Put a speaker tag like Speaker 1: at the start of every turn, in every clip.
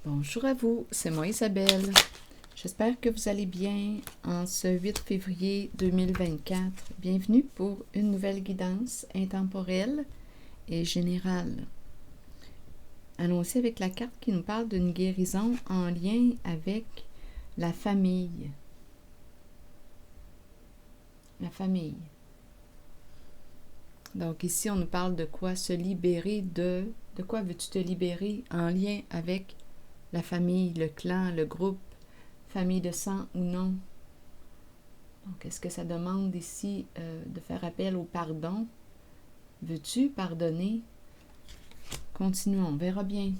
Speaker 1: Bonjour à vous, c'est moi Isabelle. J'espère que vous allez bien en ce 8 février 2024. Bienvenue pour une nouvelle guidance intemporelle et générale. Allons-y avec la carte qui nous parle d'une guérison en lien avec la famille. La famille. Donc ici, on nous parle de quoi? Se libérer de... De quoi veux-tu te libérer en lien avec la famille, le clan, le groupe, famille de sang ou non? Donc, est-ce que ça demande ici de faire appel au pardon? Veux-tu pardonner? Continuons, on verra bien.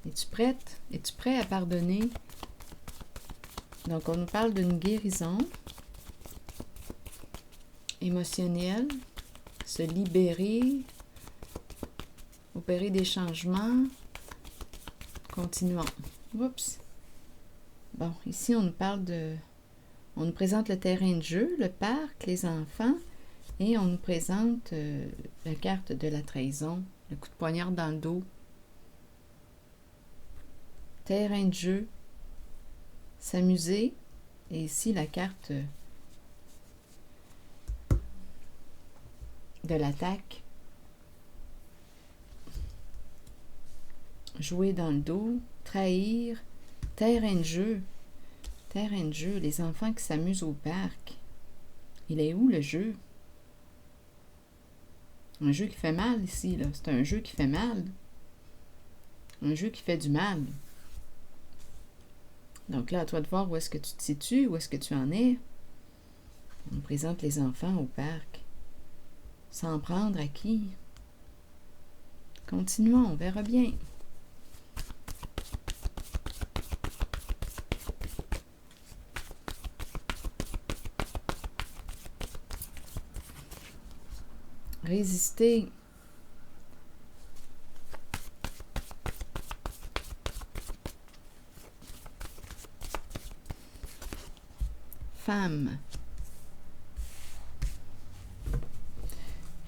Speaker 1: Es-tu prête? Es-tu prêt à pardonner? Donc, on nous parle d'une guérison émotionnelle, se libérer, opérer des changements. Continuons. Oups. Bon, ici, on nous parle de... On nous présente le terrain de jeu, le parc, les enfants, et on nous présente la carte de la trahison, le coup de poignard dans le dos. Terrain de jeu, s'amuser, et ici, la carte de l'attaque. Jouer dans le dos, trahir, terrain de jeu. Terrain de jeu, les enfants qui s'amusent au parc. Il est où le jeu? Un jeu qui fait mal ici, là. C'est un jeu qui fait mal. Un jeu qui fait du mal. Donc là, à toi de voir où est-ce que tu te situes, où est-ce que tu en es. On présente les enfants au parc. S'en prendre à qui? Continuons, on verra bien. Résister. Femme.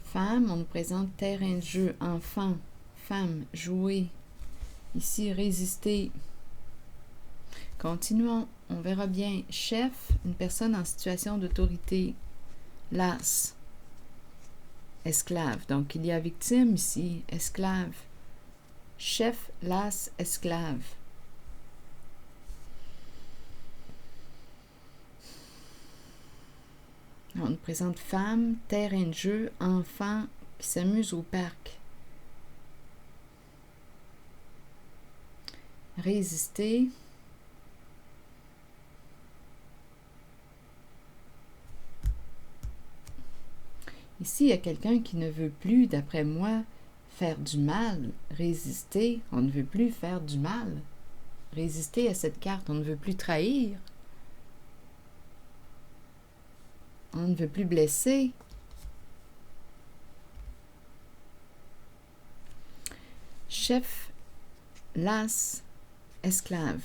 Speaker 1: Femme, on nous présente terrain de jeu, enfant, femme, jouer. Ici, résister. Continuons, on verra bien. Chef, une personne en situation d'autorité. Las. Esclave. Donc, il y a victime ici, esclave. Chef, las, esclave. On nous présente femme, terrain de jeu, enfant qui s'amuse au parc. Résister. Ici, il y a quelqu'un qui ne veut plus, d'après moi, faire du mal. Résister, on ne veut plus faire du mal. Résister à cette carte, on ne veut plus trahir. On ne veut plus blesser. Chef, las, esclave.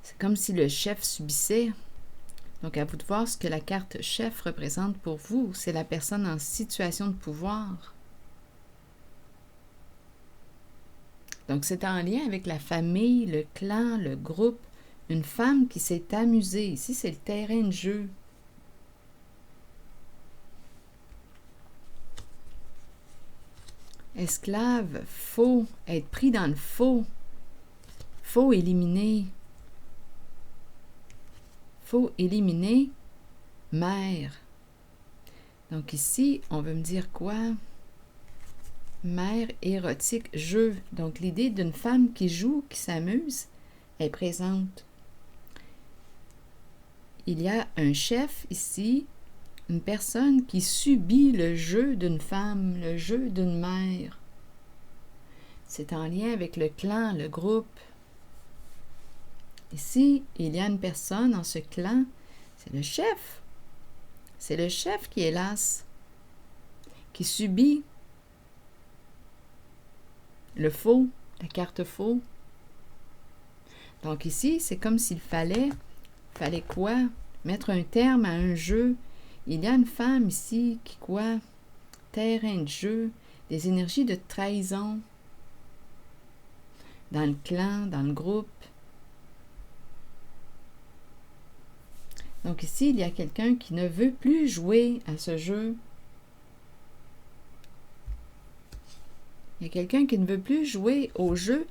Speaker 1: C'est comme si le chef subissait. Donc, à vous de voir ce que la carte chef représente pour vous. C'est la personne en situation de pouvoir. Donc, c'est en lien avec la famille, le clan, le groupe. Une femme qui s'est amusée. Ici, c'est le terrain de jeu. Esclave, faux, être pris dans le faux. Faux éliminer. Faux éliminer. Mère. Donc ici, on veut me dire quoi? Mère érotique, jeu. Donc l'idée d'une femme qui joue, qui s'amuse, est présente. Il y a un chef ici, une personne qui subit le jeu d'une femme, le jeu d'une mère. C'est en lien avec le clan, le groupe. Ici, il y a une personne dans ce clan, c'est le chef. C'est le chef qui est las, qui subit le faux, la carte faux. Donc ici, c'est comme s'il fallait quoi? Mettre un terme à un jeu. Il y a une femme ici qui quoi? terrain de jeu, des énergies de trahison dans le clan, dans le groupe. Donc ici, il y a quelqu'un qui ne veut plus jouer à ce jeu. Il y a quelqu'un qui ne veut plus jouer au jeu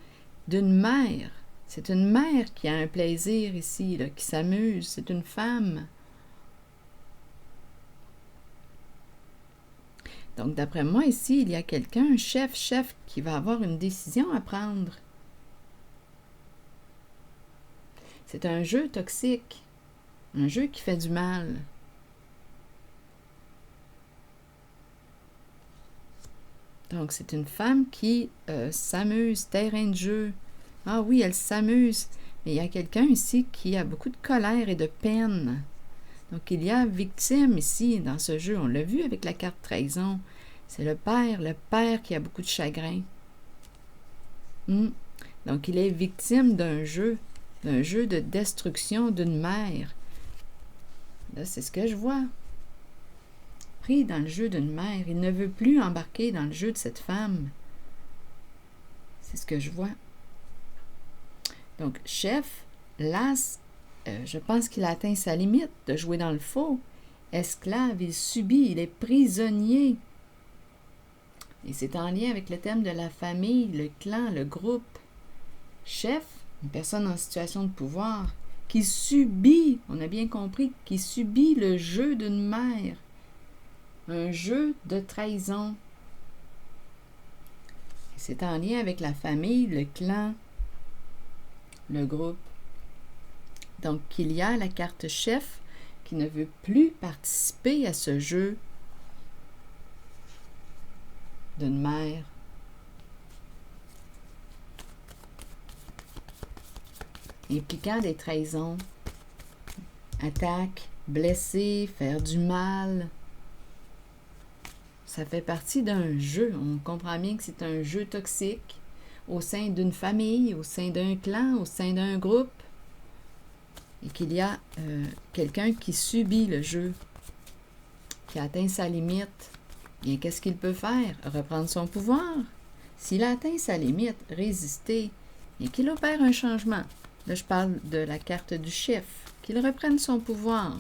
Speaker 1: d'une mère. C'est une mère qui a un plaisir ici, là, qui s'amuse. C'est une femme. Donc, d'après moi, ici, il y a quelqu'un, un chef, qui va avoir une décision à prendre. C'est un jeu toxique, un jeu qui fait du mal. Donc, c'est une femme qui s'amuse, terrain de jeu. Ah oui, elle s'amuse, mais il y a quelqu'un ici qui a beaucoup de colère et de peine. Donc, il y a victime ici dans ce jeu. On l'a vu avec la carte trahison. C'est le père qui a beaucoup de chagrin. Donc, il est victime d'un jeu de destruction d'une mère. Là, c'est ce que je vois. Pris dans le jeu d'une mère. Il ne veut plus embarquer dans le jeu de cette femme. C'est ce que je vois. Donc, chef, l'as, je pense qu'il a atteint sa limite de jouer dans le faux. Esclave, il subit, il est prisonnier. Et c'est en lien avec le thème de la famille, le clan, le groupe. Chef, une personne en situation de pouvoir, qui subit, on a bien compris, qui subit le jeu d'une mère. Un jeu de trahison. Et c'est en lien avec la famille, le clan, le groupe. Donc, il y a la carte chef qui ne veut plus participer à ce jeu d'une mère. Impliquant des trahisons, attaques, blesser, faire du mal. Ça fait partie d'un jeu. On comprend bien que c'est un jeu toxique au sein d'une famille, au sein d'un clan, au sein d'un groupe. Et qu'il y a quelqu'un qui subit le jeu, qui a atteint sa limite. Bien, qu'est-ce qu'il peut faire? Reprendre son pouvoir. S'il a atteint sa limite, résister, et qu'il opère un changement. Là, je parle de la carte du chef. Qu'il reprenne son pouvoir.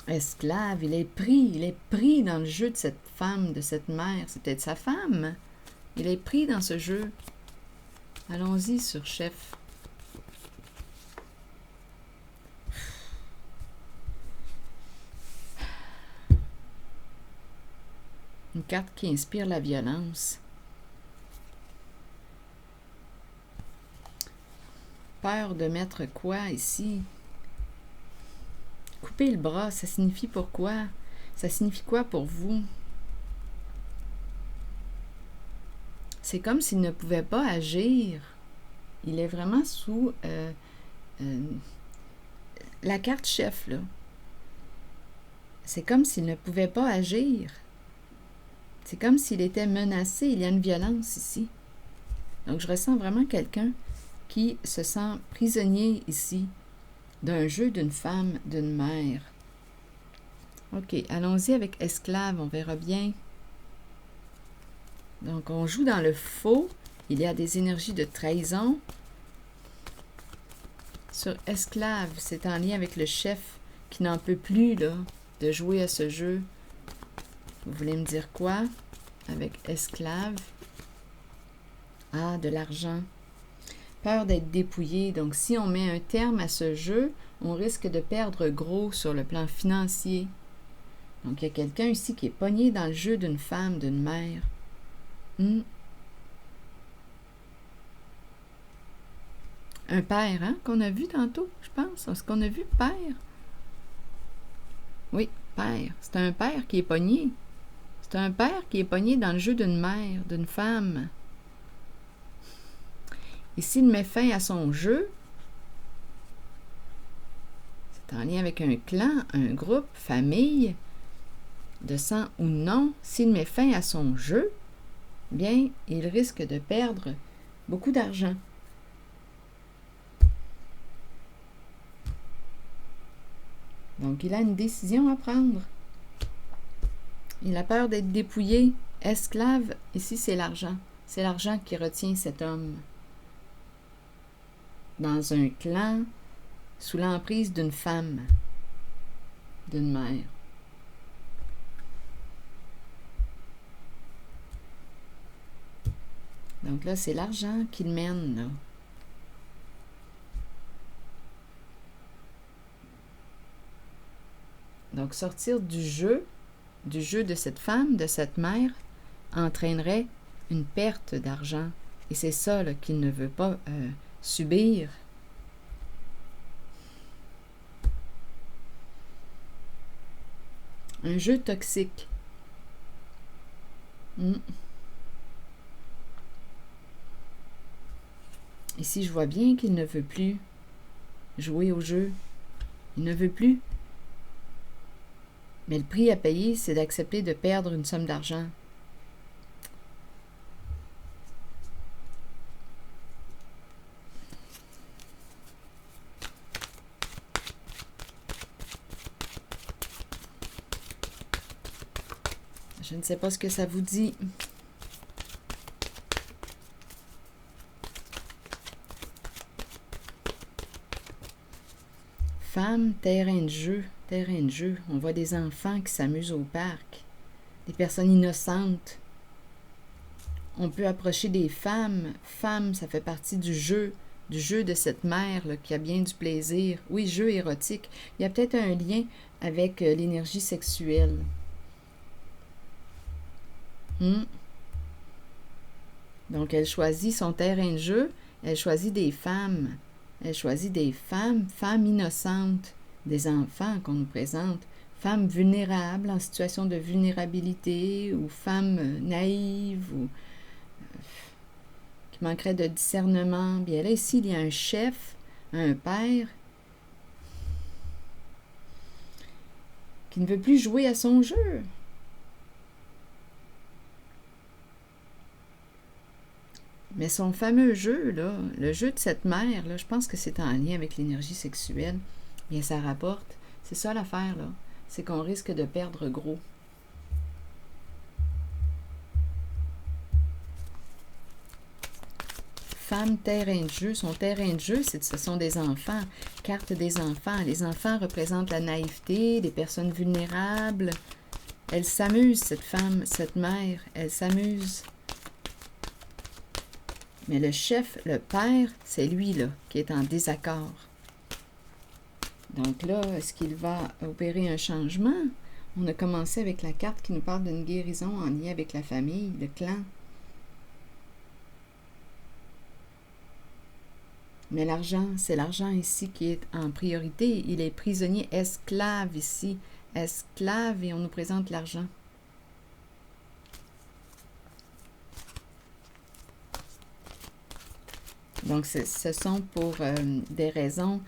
Speaker 1: Esclave, il est pris dans le jeu de cette femme, de cette mère. C'est peut-être sa femme. Il est pris dans ce jeu. Allons-y sur chef. Une carte qui inspire la violence. Peur de mettre quoi ici? Couper le bras, ça signifie pourquoi? Ça signifie quoi pour vous? C'est comme s'il ne pouvait pas agir. Il est vraiment sous la carte chef, là. C'est comme s'il ne pouvait pas agir. C'est comme s'il était menacé. Il y a une violence ici. Donc, je ressens vraiment quelqu'un qui se sent prisonnier ici d'un jeu d'une femme, d'une mère. OK, allons-y avec esclave, on verra bien. Donc, on joue dans le faux. Il y a des énergies de trahison. Sur esclave, c'est en lien avec le chef qui n'en peut plus là, de jouer à ce jeu. Vous voulez me dire quoi avec esclave? Ah, de l'argent. Peur d'être dépouillé. Donc, si on met un terme à ce jeu, on risque de perdre gros sur le plan financier. Donc, il y a quelqu'un ici qui est pogné dans le jeu d'une femme, d'une mère. Un père, hein, qu'on a vu tantôt, je pense. Est-ce qu'on a vu père? Oui, père. C'est un père qui est pogné. C'est un père qui est pogné dans le jeu d'une mère, d'une femme. Et s'il met fin à son jeu, c'est en lien avec un clan, un groupe, famille, de sang ou non. S'il met fin à son jeu, bien, il risque de perdre beaucoup d'argent. Donc, il a une décision à prendre. Il a peur d'être dépouillé. Esclave, ici, c'est l'argent. C'est l'argent qui retient cet homme. Dans un clan, sous l'emprise d'une femme, d'une mère. Donc là, c'est l'argent qui le mène, là. Donc, sortir du jeu de cette femme, de cette mère, entraînerait une perte d'argent. Et c'est ça là, qu'il ne veut pas subir. Un jeu toxique. Ici, je vois bien qu'il ne veut plus jouer au jeu. Il ne veut plus. Mais le prix à payer, c'est d'accepter de perdre une somme d'argent. Je ne sais pas ce que ça vous dit. Femme, terrain de jeu, terrain de jeu. On voit des enfants qui s'amusent au parc, des personnes innocentes. On peut approcher des femmes. Femme, ça fait partie du jeu de cette mère là, qui a bien du plaisir. Oui, jeu érotique. Il y a peut-être un lien avec l'énergie sexuelle. Donc, elle choisit son terrain de jeu. Elle choisit des femmes. Elle choisit des femmes innocentes, des enfants qu'on nous présente, femmes vulnérables, en situation de vulnérabilité, ou femmes naïves, ou qui manqueraient de discernement. Bien là, ici, il y a un chef, un père, qui ne veut plus jouer à son jeu. Mais son fameux jeu, là, le jeu de cette mère, là, je pense que c'est en lien avec l'énergie sexuelle. Bien, ça rapporte. C'est ça l'affaire, là. C'est qu'on risque de perdre gros. Femme, terrain de jeu. Son terrain de jeu, ce sont des enfants. Carte des enfants. Les enfants représentent la naïveté, des personnes vulnérables. Elle s'amuse, cette femme, cette mère. Elle s'amuse. Mais le chef, le père, c'est lui, là, qui est en désaccord. Donc là, est-ce qu'il va opérer un changement? On a commencé avec la carte qui nous parle d'une guérison en lien avec la famille, le clan. Mais l'argent, c'est l'argent ici qui est en priorité. Il est prisonnier, esclave ici. Esclave, et on nous présente l'argent. Donc, ce sont pour des raisons,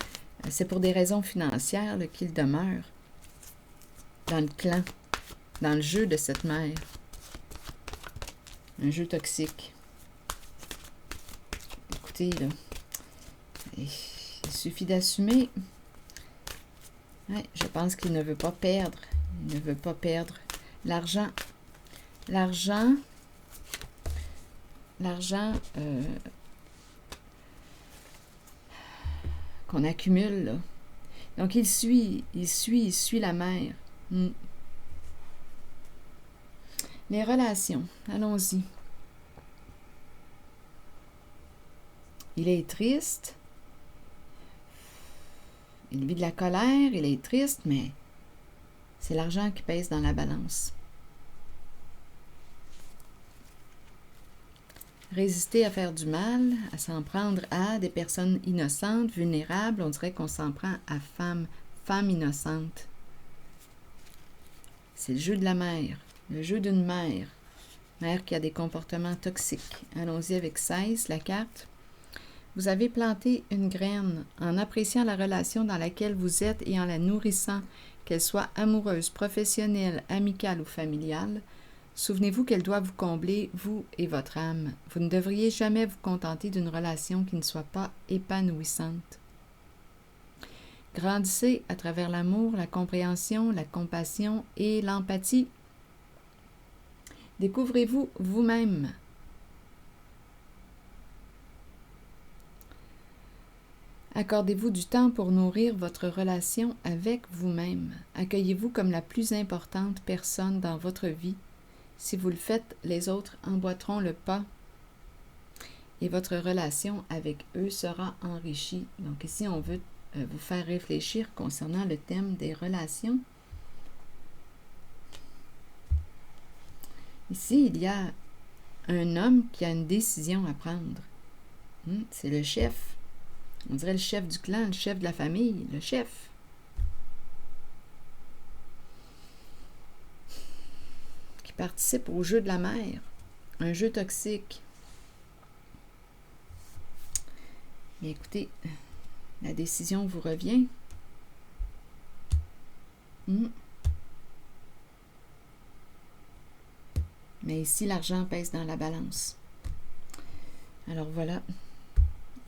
Speaker 1: c'est pour des raisons financières qu'il demeure dans le clan, dans le jeu de cette mère. Un jeu toxique. Écoutez, là, il suffit d'assumer. Ouais, je pense qu'il ne veut pas perdre. Il ne veut pas perdre l'argent. L'argent qu'on accumule, là. Donc, il suit la mère. Les relations, allons-y. Il est triste. Il vit de la colère, il est triste, mais c'est l'argent qui pèse dans la balance. Résister à faire du mal, à s'en prendre à des personnes innocentes, vulnérables, on dirait qu'on s'en prend à femme innocente. C'est le jeu de la mère, le jeu d'une mère qui a des comportements toxiques. Allons-y avec 16, la carte. Vous avez planté une graine en appréciant la relation dans laquelle vous êtes et en la nourrissant, qu'elle soit amoureuse, professionnelle, amicale ou familiale. Souvenez-vous qu'elle doit vous combler, vous et votre âme. Vous ne devriez jamais vous contenter d'une relation qui ne soit pas épanouissante. Grandissez à travers l'amour, la compréhension, la compassion et l'empathie. Découvrez-vous vous-même. Accordez-vous du temps pour nourrir votre relation avec vous-même. Accueillez-vous comme la plus importante personne dans votre vie. Si vous le faites, les autres emboîteront le pas et votre relation avec eux sera enrichie. Donc ici, on veut vous faire réfléchir concernant le thème des relations. Ici, il y a un homme qui a une décision à prendre. C'est le chef. On dirait le chef du clan, le chef de la famille, le chef. Qui participe au jeu de la mère. Un jeu toxique. Mais écoutez, la décision vous revient. Mais ici, l'argent pèse dans la balance. Alors voilà,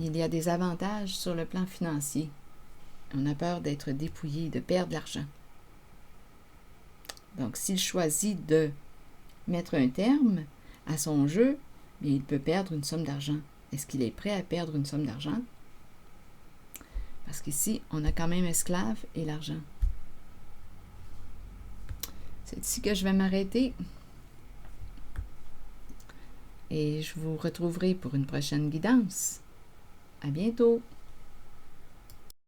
Speaker 1: il y a des avantages sur le plan financier. On a peur d'être dépouillé, de perdre l'argent. Donc, s'il choisit de mettre un terme à son jeu, bien, il peut perdre une somme d'argent. Est-ce qu'il est prêt à perdre une somme d'argent? Parce qu'ici, on a quand même esclave et l'argent. C'est ici que je vais m'arrêter. Et je vous retrouverai pour une prochaine guidance. À bientôt!